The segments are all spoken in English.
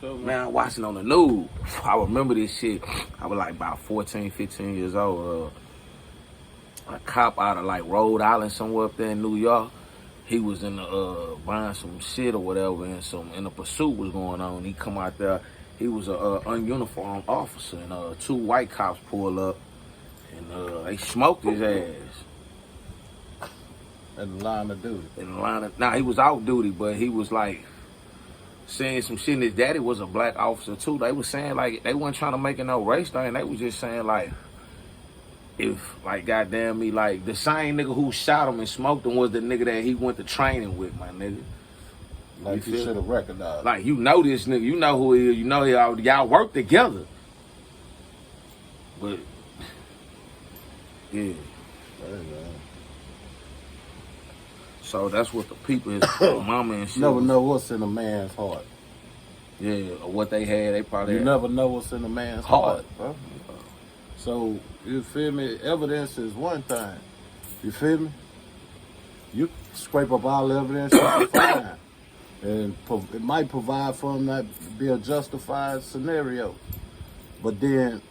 Man, I watching on the news. I remember this shit. I was like about 14, 15 years old. A cop out of like Rhode Island, somewhere up there in New York. He was in the buying some shit or whatever, and a pursuit was going on. He come out there. He was a ununiformed officer, and two white cops pulled up, and they smoked his ass. In the line of duty. Nah, he was off duty, but he was like saying some shit. And his daddy was a black officer too. They was saying like they wasn't trying to make it no race thing. They was just saying like, if like goddamn me, like the same nigga who shot him and smoked him was the nigga that he went to training with, my nigga. Like you should have recognized. Like you know this nigga, you know who he is, you know y'all work together. But yeah. Hey, man. So that's what the people is mama and shit. Never know what's in a man's heart. Yeah, or what they had, they probably You had. never know what's in a man's heart, bro. So, you feel me? Evidence is one thing. You feel me? You scrape up all the evidence you can find. And it might provide for him that be a justified scenario. But then,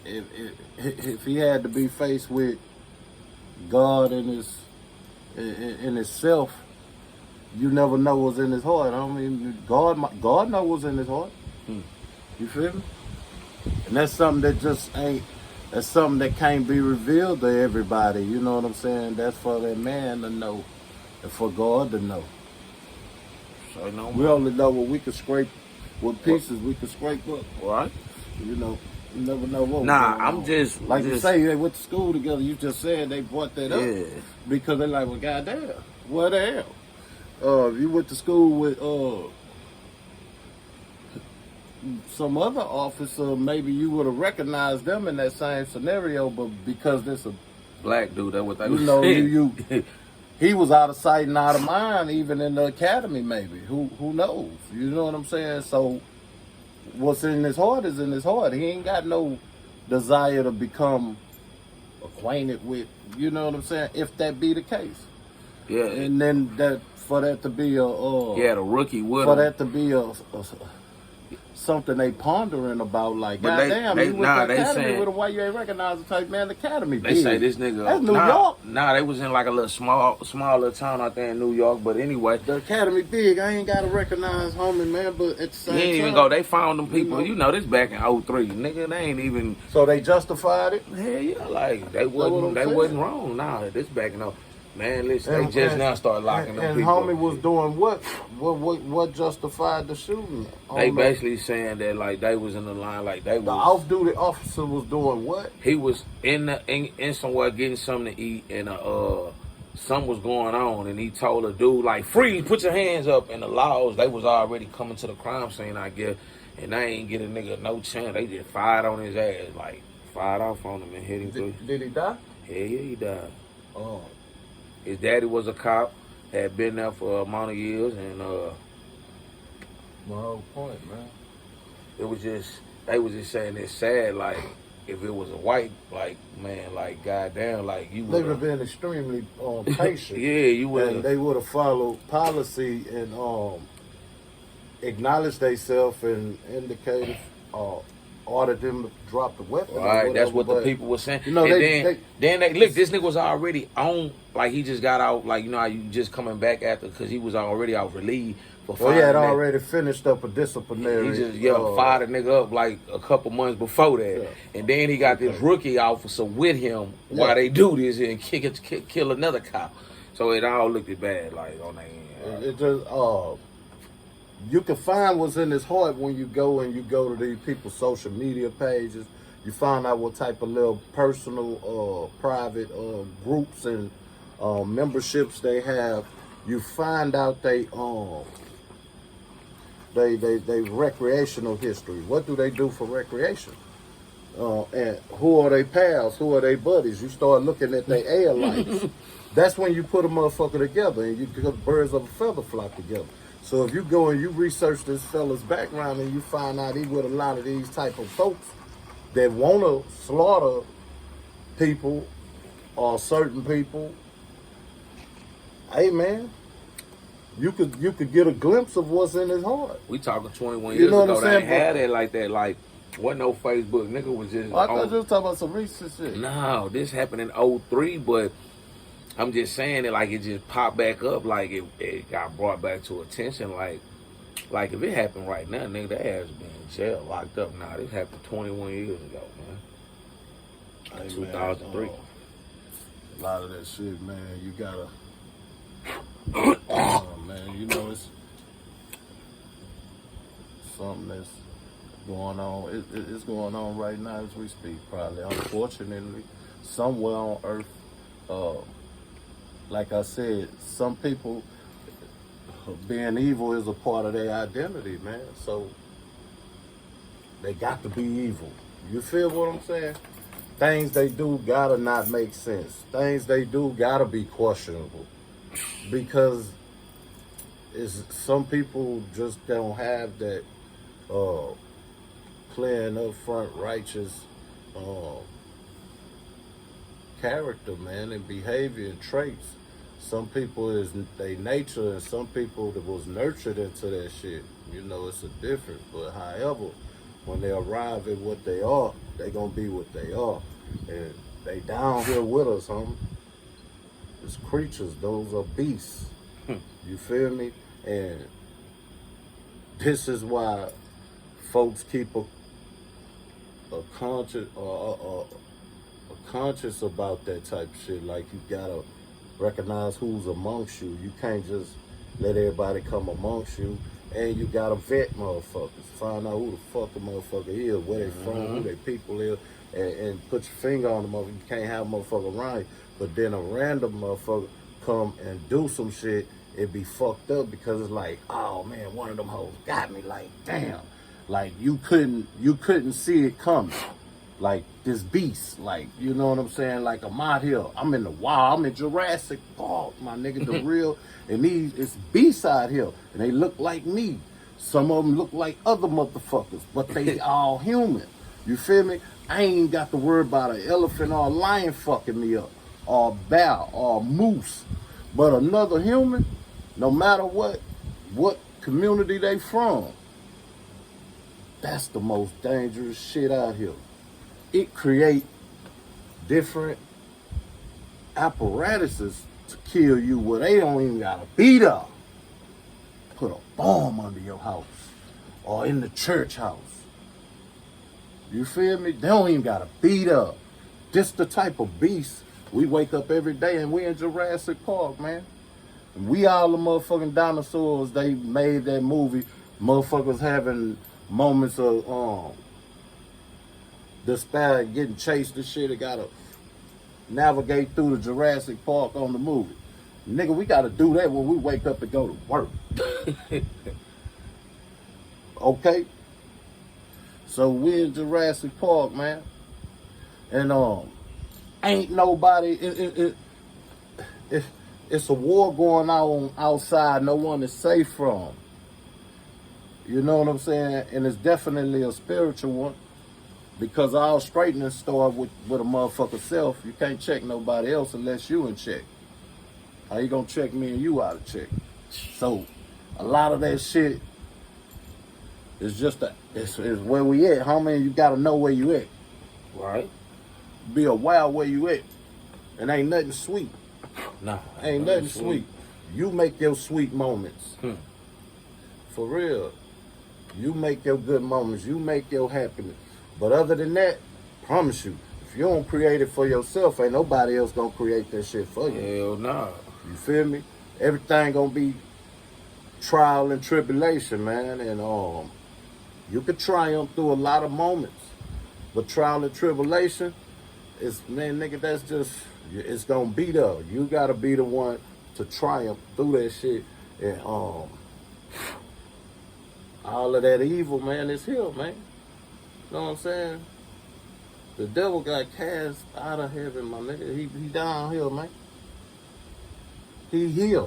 if he had to be faced with God in himself, you never know what's in his heart. I mean, God knows what's in his heart. You feel me? And that's something that that's something that can't be revealed to everybody. You know what I'm saying? That's for that man to know and for God to know. So no, we only know what we can scrape, what pieces we can scrape up. Right? You know, you never know what. Nah, I'm just like you say they went to school together. You just said they brought that up because they're like, well, goddamn, what the hell? If you went to school with some other officer, maybe you would have recognized them in that same scenario, but because this a black dude, that's what they was saying. He was out of sight and out of mind, even in the academy, maybe. Who knows? You know what I'm saying? So what's in his heart is in his heart. He ain't got no desire to become acquainted with, you know what I'm saying, if that be the case. Yeah. And then for that to be a the rookie would for that to be a something they pondering about, like, but goddamn, you went to the academy with him, why you ain't recognize the type, man, the academy They say this nigga, that's New York. Nah, they was in like a little small little town out there in New York, but anyway. The academy big, I ain't gotta recognize homie, man, but at the same time. He ain't even go, they found them people, you know this back in 03, nigga, they ain't even. So they justified it? Hell yeah, like, they wasn't wrong, nah, this back in 03. Man, listen, they just now start locking them people. And homie was doing what justified the shooting? They basically saying that like they was in the line, like they was. The off-duty officer was doing what? He was in somewhere getting something to eat, and something was going on, and he told a dude like, freeze, put your hands up. And the laws, they was already coming to the crime scene, I guess, and they ain't get a nigga no chance. They just fired on his ass, like fired off on him and hit him. Did he die? Yeah, he died. Oh. His daddy was a cop, had been there for a amount of years, and my whole point, man. They was just saying it's sad, like, if it was a white, like, man, like, goddamn, like, you would. They would have been extremely patient. Yeah, you would. And they would have followed policy and acknowledged themselves and indicated, ordered them to drop the weapon. Right, that's what the people were saying. You know, and then they look, this nigga was already on, like, he just got out, like, you know how you just coming back after, because he was already out relief. Well, he had already finished up a disciplinary. He just fired a nigga up like a couple months before that. Yeah. And then he got this rookie officer with him while they do this and kill another cop. So it all looked bad, like, on that end. It just, you can find what's in his heart when you go to these people's social media pages. You find out what type of little personal, private groups and memberships they have. You find out they recreational history. What do they do for recreation? And who are they pals? Who are they buddies? You start looking at their air lights. That's when you put a motherfucker together, and you get birds of a feather flock together. So if you go and you research this fella's background and you find out he with a lot of these type of folks that want to slaughter people or certain people, hey man, you could get a glimpse of what's in his heart. We talking 21 You years know what ago. I'm They saying, ain't had it like that. Like, wasn't no Facebook. Nigga was just. I thought you was talking about some recent shit. No, this happened in '03, but I'm just saying it like it just popped back up. Like it got brought back to attention. Like if it happened right now, nigga, that ass been in jail, locked up. Nah, this happened 21 years ago, man. Hey, 2003. Man, a lot of that shit, man, you gotta. Man, you know it's something that's going on. It's going on right now as we speak. Probably, unfortunately, somewhere on Earth. Like I said, some people being evil is a part of their identity, man. So they got to be evil. You feel what I'm saying? Things they do gotta not make sense. Things they do gotta be questionable. Because some people just don't have that playing up front righteous character, man, and behavior and traits. Some people is they nature, and some people that was nurtured into that shit. You know, it's a difference. But however, when they arrive at what they are, they gonna be what they are. And they down here with us, homie. It's creatures, those are beasts. You feel me? And this is why folks keep a conscious about that type of shit. Like, you gotta recognize who's amongst you. You can't just let everybody come amongst you. And you gotta vet motherfuckers. Find out who the fuck a motherfucker is, where they from, who they people is, and put your finger on the motherfucker. You can't have a motherfucker around you. But then a random motherfucker come and do some shit, it be fucked up because it's like, oh man, one of them hoes got me. Like, damn. Like, you couldn't see it coming. Like, this beast, like, you know what I'm saying? Like, I'm out here, I'm in the wild, I'm in Jurassic Park, my nigga, the real, and it's beasts out here, and they look like me. Some of them look like other motherfuckers, but they all human. You feel me? I ain't got to worry about an elephant or a lion fucking me up, or a bear, or a moose. But another human, no matter what community they from, that's the most dangerous shit out here. It create different apparatuses to kill you where they don't even gotta beat up. Put a bomb under your house or in the church house. You feel me? They don't even gotta beat up. This the type of beast we wake up every day and we in Jurassic Park, man. And we all the motherfucking dinosaurs. They made that movie. Motherfuckers having moments of despair, getting chased and shit. They gotta navigate through the Jurassic Park on the movie. Nigga, we gotta do that when we wake up and go to work. Okay? So we in Jurassic Park, man. And ain't nobody it's a war going on outside no one is safe from. You know what I'm saying? And it's definitely a spiritual one. Because all straightening start with a motherfucker self. You can't check nobody else unless you in check. How you gonna check me and you out of check? So a lot of that shit is just it's where we at, homie. You gotta know where you at. Right. Be aware where you at. And ain't nothing sweet. Nah. Ain't nothing sweet. You make your sweet moments. For real. You make your good moments. You make your happiness. But other than that, promise you, if you don't create it for yourself, ain't nobody else gonna create that shit for you. Hell nah. You feel me? Everything gonna be trial and tribulation, man. And you could triumph through a lot of moments. But trial and tribulation is, man, nigga, that's just, it's gonna be there. You gotta be the one to triumph through that shit. And all of that evil, man, is here, man. You know what I'm saying? The devil got cast out of heaven, my nigga. He down here, man. He here.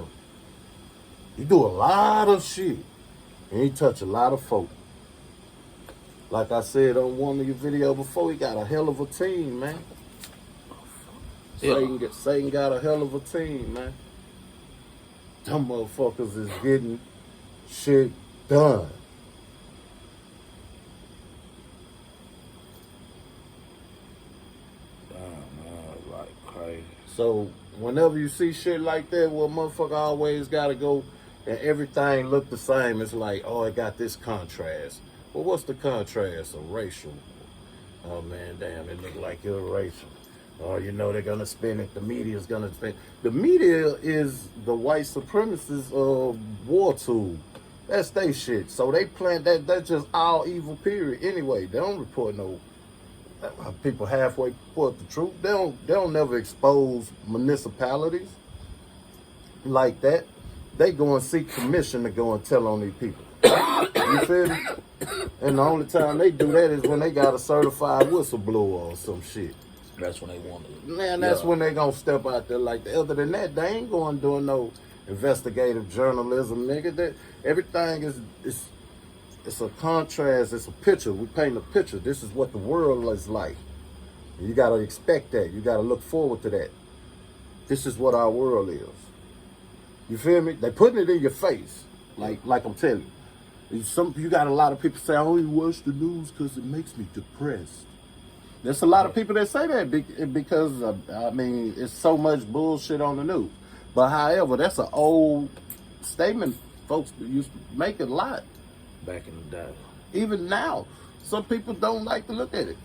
He do a lot of shit. And he touch a lot of folk. Like I said on one of your videos before, he got a hell of a team, man. Yeah. Satan got a hell of a team, man. them motherfuckers is getting shit done. Damn, man, like crazy. So whenever you see shit like that, where motherfucker always gotta go and everything look the same, it's like, oh, it got this contrast. Well, what's the contrast? A racial. Oh man, damn, it look like you're racial. Or you know they're gonna spin it. The media's gonna spin. The media is the white supremacists' war tool. That's they shit. So they plan that. That's just all evil. Period. Anyway, they don't report no people halfway report the truth. They don't never expose municipalities like that. They go and seek permission to go and tell on these people. You feel me? And the only time they do that is when they got a certified whistleblower or some shit. That's when they want it. Man, that's when they gonna step out there like that. Other than that, they ain't going doing no investigative journalism, nigga. That everything is it's a contrast. It's a picture. We paint a picture. This is what the world is like. And you gotta expect that. You gotta look forward to that. This is what our world is. You feel me? They putting it in your face, like I'm telling you. You got a lot of people say, I only watch the news because it makes me depressed. There's a lot of people that say that because, I mean, it's so much bullshit on the news. But however, that's an old statement folks used to make a lot. Back in the day. Even now, some people don't like to look at it.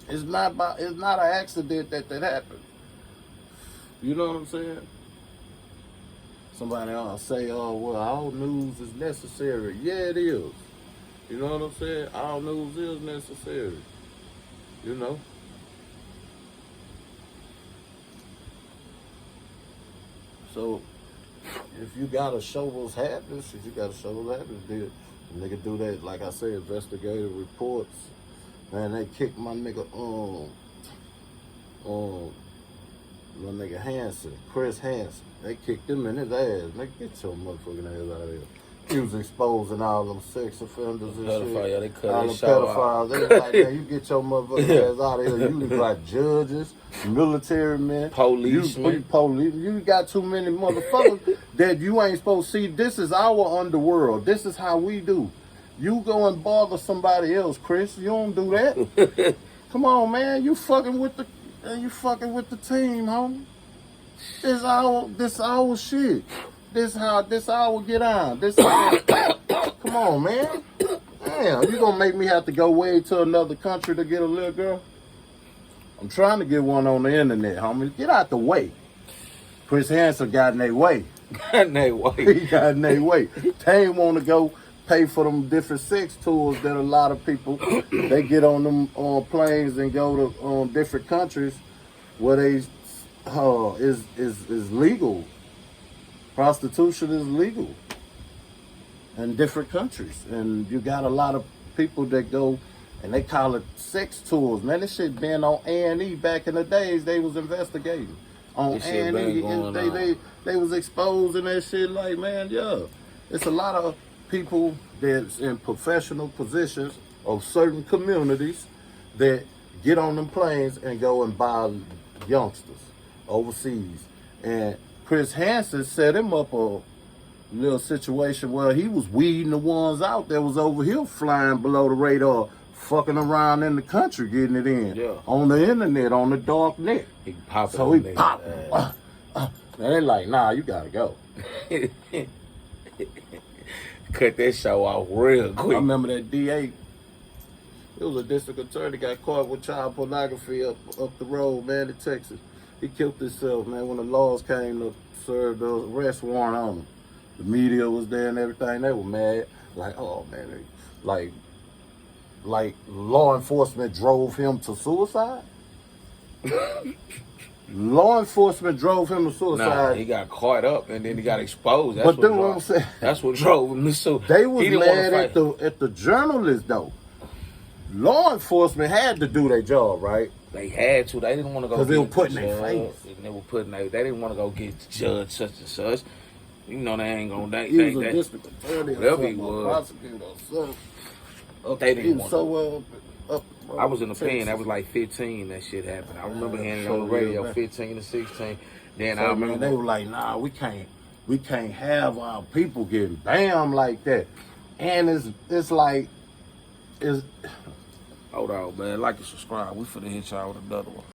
It's not an accident that happened. You know what I'm saying? Somebody say, oh, well, all news is necessary. Yeah, it is. You know what I'm saying? All news is necessary. You know? So, if you gotta show what's happening, shit, you gotta show what's happening. The nigga do that, like I said, investigative reports. Man, they kicked my nigga, my nigga Hansen, Chris Hansen. They kicked him in his ass. Nigga, get your motherfucking ass out of here. He was exposing all them sex offenders and shit. Yeah, they cut all them pedophiles. They was like, man, you get your motherfucking ass out of here. You got judges, military men, policemen. You got too many motherfuckers that you ain't supposed to see. This is our underworld. This is how we do. You go and bother somebody else, Chris. You don't do that. Come on, man. You fucking with the team, homie. This our shit. This our get on. Come on, man. Damn, you gonna make me have to go way to another country to get a little girl? I'm trying to get one on the internet, homie. Get out the way. Chris Hansen got in their way. Got in their way. He got in their way. They ain't want to go pay for them different sex tours that a lot of people, they get on them planes and go to different countries where they is legal. Prostitution is legal in different countries. And you got a lot of people that go and they call it sex tours. Man, this shit been on A&E back in the days. They was investigating on A&E, and they was exposing that shit. Like, man, yeah, it's a lot of people that's in professional positions of certain communities that get on them planes and go and buy youngsters overseas. And Chris Hansen set him up a little situation where he was weeding the ones out that was over here flying below the radar, fucking around in the country, getting it in. On the internet, on the dark net. He popped so he popped. And they like, nah, you gotta go. Cut that show off real quick. I remember that DA. It was a district attorney got caught with child pornography up the road, man, in Texas. He killed himself, man, when the laws came to serve the arrest warrant on him. The media was there and everything. They were mad. Like, oh, man. Like law enforcement drove him to suicide? Law enforcement drove him to suicide. Nah, he got caught up and then he got exposed. That's what I'm saying. That's what drove him to suicide. They was mad at the journalists, though. Law enforcement had to do their job, right? They had to. They didn't want to go. Because they were putting their face. They didn't want to go get judge such and such. You know they ain't gonna. He was a district attorney, whatever he was. Prosecutor, so they didn't want. So I was in the pen. That was like 15. That shit happened. I remember hearing it on the radio. 15 to 16. Then So, I man, remember they were like, nah, we can't have our people getting bam like that. And it's like, it's hold on, man. Like and subscribe. We finna hit y'all with another one.